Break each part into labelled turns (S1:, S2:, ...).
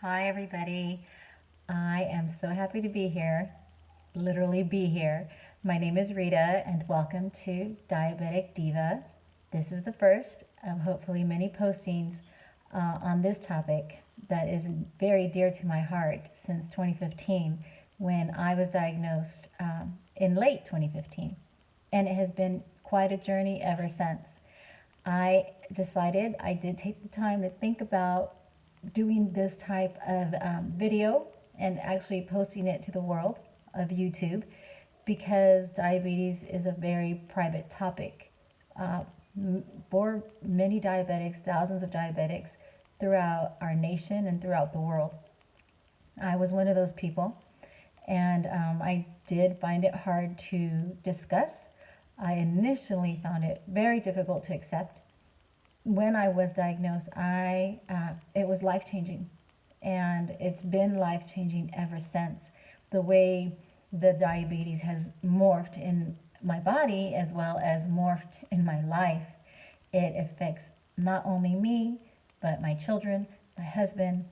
S1: Hi, everybody. I am so happy to be here, literally be here. My name is Rita, and welcome to Diabetic Diva. This is the first of hopefully many postings on this topic that is very dear to my heart since 2015 when I was diagnosed in late 2015. And it has been quite a journey ever since. I did take the time to think about doing this type of video and actually posting it to the world of YouTube because diabetes is a very private topic for many diabetics, thousands of diabetics throughout our nation and throughout the world. I was one of those people, and I did find it hard to discuss. I initially found it very difficult to accept. When I was diagnosed, it was life-changing, and it's been life-changing ever since. The way the diabetes has morphed in my body as well as morphed in my life, it affects not only me, but my children, my husband,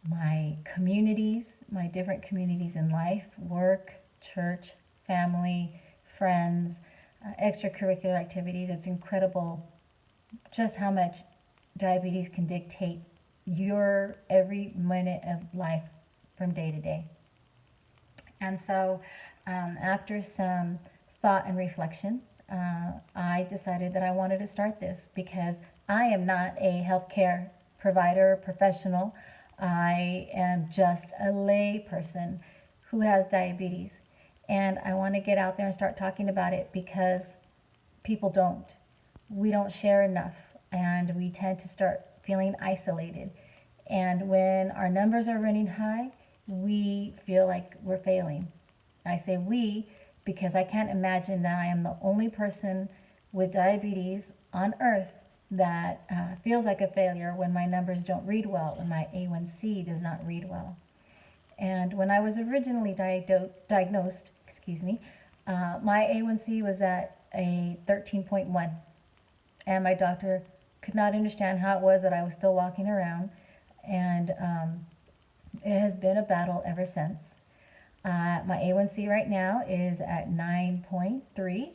S1: my communities, my different communities in life, work, church, family, friends, extracurricular activities. It's incredible just how much diabetes can dictate your every minute of life from day to day. And so, after some thought and reflection, I decided that I wanted to start this because I am not a healthcare provider or professional. I am just a lay person who has diabetes. And I want to get out there and start talking about it because people don't. We don't share enough, and we tend to start feeling isolated. And when our numbers are running high, we feel like we're failing. I say we because I can't imagine that I am the only person with diabetes on earth that feels like a failure when my numbers don't read well, when my A1C does not read well. And when I was originally diagnosed, my A1C was at a 13.1. And my doctor could not understand how it was that I was still walking around. And it has been a battle ever since. My A1C right now is at 9.3.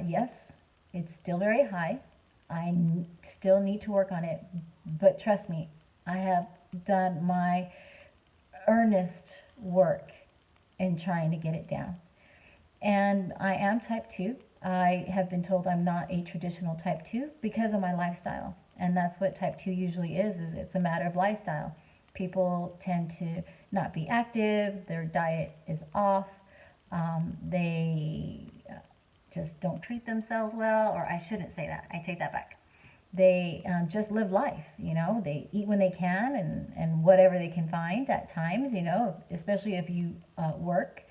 S1: Yes, it's still very high. I still need to work on it. But trust me, I have done my earnest work in trying to get it down. And I am type 2. I have been told I'm not a traditional type 2 because of my lifestyle. And that's what type 2 usually is it's a matter of lifestyle. People tend to not be active, their diet is off, they just don't treat themselves well, or I shouldn't say that, I take that back. They just live life, they eat when they can and whatever they can find at times, especially if you work.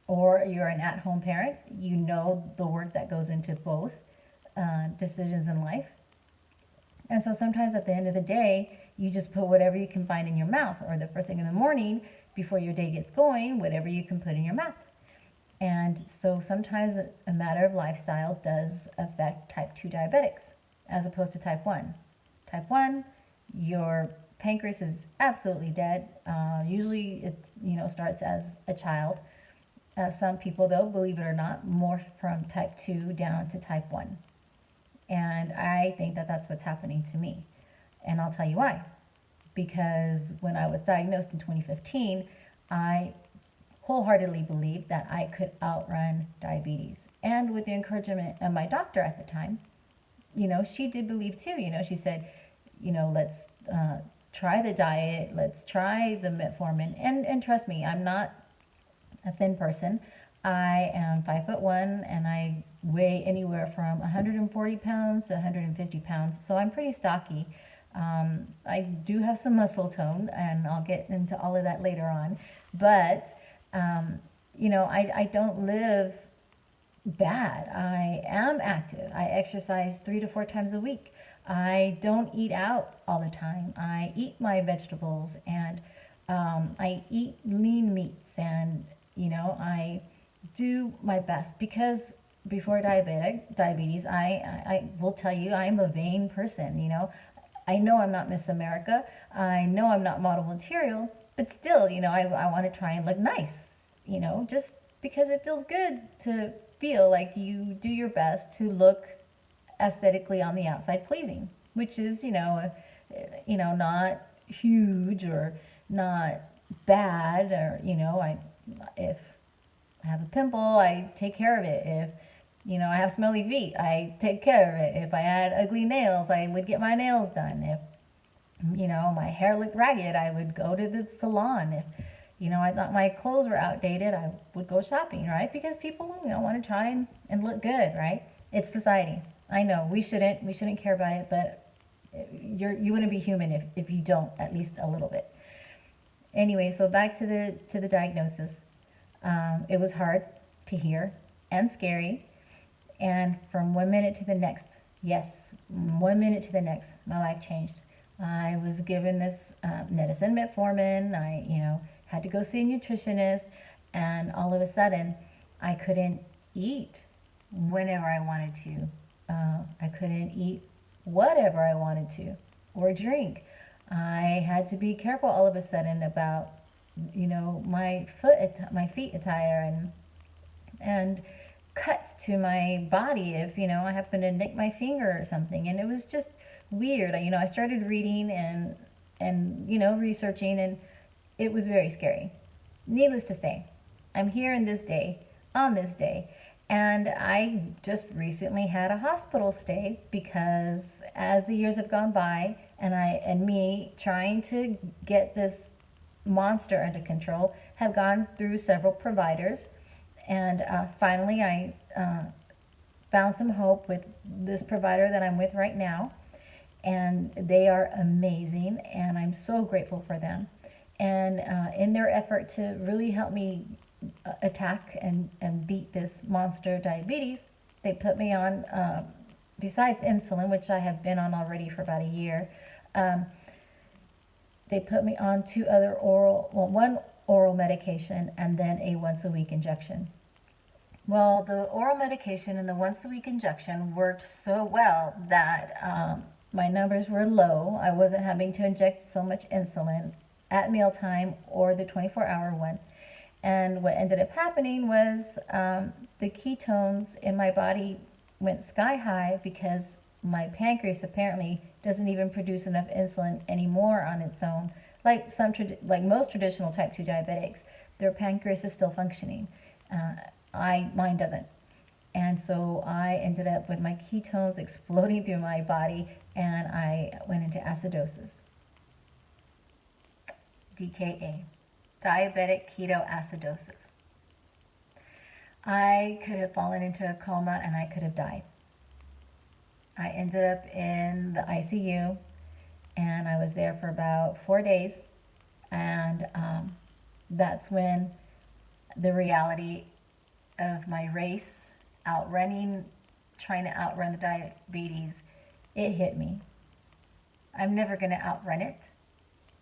S1: Or you're an at-home parent, you know the work that goes into both decisions in life. And so sometimes at the end of the day, you just put whatever you can find in your mouth, or the first thing in the morning before your day gets going, whatever you can put in your mouth. And so sometimes a matter of lifestyle does affect type 2 diabetics as opposed to type 1. Type 1, your pancreas is absolutely dead. Usually it starts as a child. Some people, though, believe it or not, morph from type 2 down to type 1. And I think that that's what's happening to me. And I'll tell you why. Because when I was diagnosed in 2015, I wholeheartedly believed that I could outrun diabetes. And with the encouragement of my doctor at the time, she did believe too. She said, let's try the diet, let's try the metformin. And trust me, I'm not a thin person. I am 5'1" and I weigh anywhere from 140 pounds to 150 pounds. So I'm pretty stocky. I do have some muscle tone, and I'll get into all of that later on. But, I don't live bad. I am active. I exercise 3 to 4 times a week. I don't eat out all the time. I eat my vegetables, and I eat lean meats, and I do my best because before diabetes, I will tell you I'm a vain person. I know I'm not Miss America. I know I'm not model material, but still, I want to try and look nice, just because it feels good to feel like you do your best to look aesthetically on the outside pleasing, which is, not huge or not bad, or, if I have a pimple, I take care of it. If, I have smelly feet, I take care of it. If I had ugly nails, I would get my nails done. If, my hair looked ragged, I would go to the salon. If, I thought my clothes were outdated, I would go shopping, right? Because people, want to try and look good, right? It's society. I know we shouldn't care about it, but you wouldn't be human if you don't, at least a little bit. Anyway, so back to the diagnosis. It was hard to hear and scary. And from 1 minute to the next, yes, 1 minute to the next, my life changed. I was given this medicine, metformin. I, had to go see a nutritionist. And all of a sudden, I couldn't eat whenever I wanted to. I couldn't eat whatever I wanted to or drink. I had to be careful all of a sudden about, my feet attire and cuts to my body if, I happen to nick my finger or something. And it was just weird. I started reading and researching, and it was very scary. Needless to say, I'm here on this day, and I just recently had a hospital stay because as the years have gone by and me trying to get this monster under control, have gone through several providers, and finally I found some hope with this provider that I'm with right now, and they are amazing, and I'm so grateful for them. And in their effort to really help me attack and beat this monster diabetes, they put me on, besides insulin, which I have been on already for about a year, they put me on one oral medication and then a once-a-week injection. Well, the oral medication and the once-a-week injection worked so well that my numbers were low. I wasn't having to inject so much insulin at mealtime or the 24-hour one. And what ended up happening was the ketones in my body went sky high because my pancreas apparently doesn't even produce enough insulin anymore on its own. Like most traditional type 2 diabetics, their pancreas is still functioning. Mine doesn't. And so I ended up with my ketones exploding through my body, and I went into acidosis. DKA, diabetic ketoacidosis. I could have fallen into a coma and I could have died. I ended up in the ICU, and I was there for about 4 days, and that's when the reality of my race, trying to outrun the diabetes, it hit me. I'm never going to outrun it.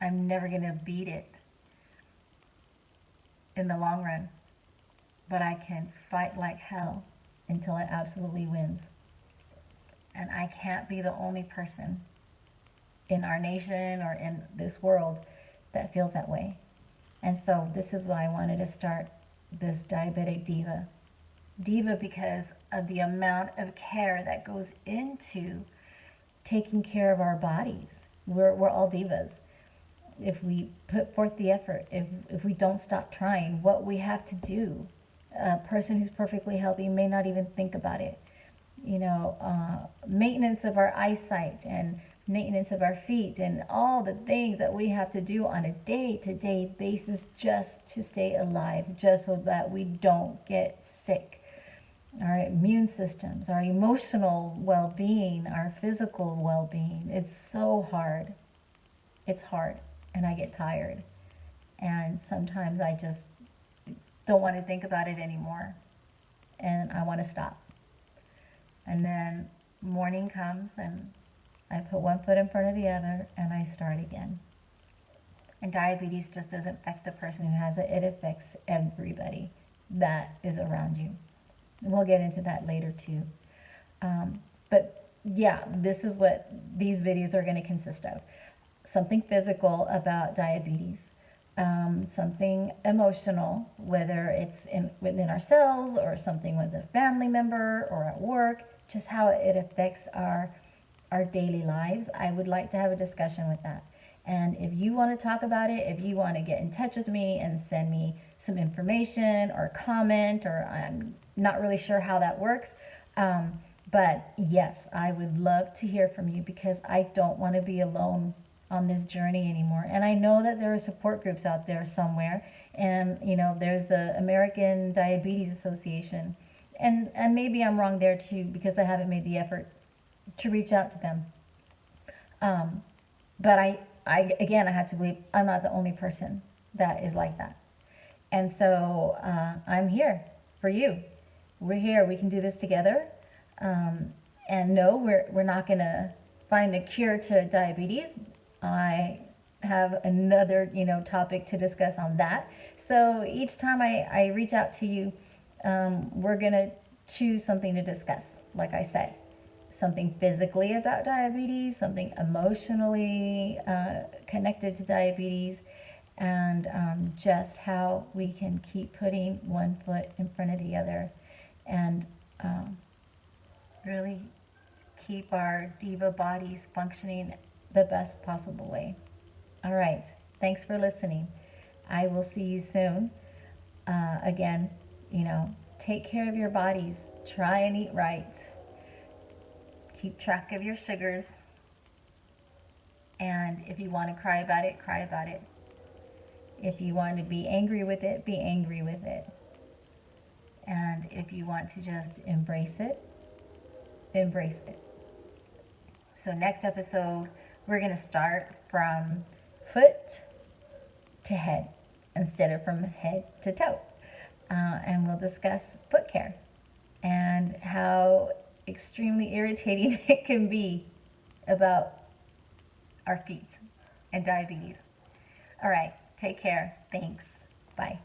S1: I'm never going to beat it in the long run, but I can fight like hell until it absolutely wins. And I can't be the only person in our nation or in this world that feels that way. And so this is why I wanted to start this Diabetic Diva. Diva because of the amount of care that goes into taking care of our bodies. We're all divas. If we put forth the effort, if we don't stop trying, what we have to do, a person who's perfectly healthy may not even think about it. Maintenance of our eyesight and maintenance of our feet and all the things that we have to do on a day-to-day basis just to stay alive, just so that we don't get sick. Our immune systems, our emotional well-being, our physical well-being. It's so hard. It's hard, and I get tired. And sometimes I just don't want to think about it anymore, and I want to stop. And then morning comes, and I put one foot in front of the other, and I start again. And diabetes just doesn't affect the person who has it. It affects everybody that is around you. And we'll get into that later too. But yeah, this is what these videos are going to consist of. Something physical about diabetes, something emotional, whether it's within ourselves or something with a family member or at work, just how it affects our daily lives. I would like to have a discussion with that. And if you want to talk about it, if you want to get in touch with me and send me some information or comment, or I'm not really sure how that works, but yes, I would love to hear from you because I don't want to be alone on this journey anymore. And I know that there are support groups out there somewhere. And, you know, there's the American Diabetes Association. And maybe I'm wrong there too because I haven't made the effort to reach out to them. But I had to believe I'm not the only person that is like that. And so I'm here for you. We're here. We can do this together. And no, we're not going to find the cure to diabetes. I have another, topic to discuss on that. So each time I reach out to you, we're going to choose something to discuss, like I said. Something physically about diabetes, something emotionally connected to diabetes, and just how we can keep putting one foot in front of the other and really keep our diva bodies functioning the best possible way. All right. Thanks for listening. I will see you soon. Again, take care of your bodies. Try and eat right. Keep track of your sugars. And if you want to cry about it, cry about it. If you want to be angry with it, be angry with it. And if you want to just embrace it, embrace it. So next episode, we're going to start from foot to head instead of from head to toe. And we'll discuss foot care and how extremely irritating it can be about our feet and diabetes. All right, take care. Thanks. Bye.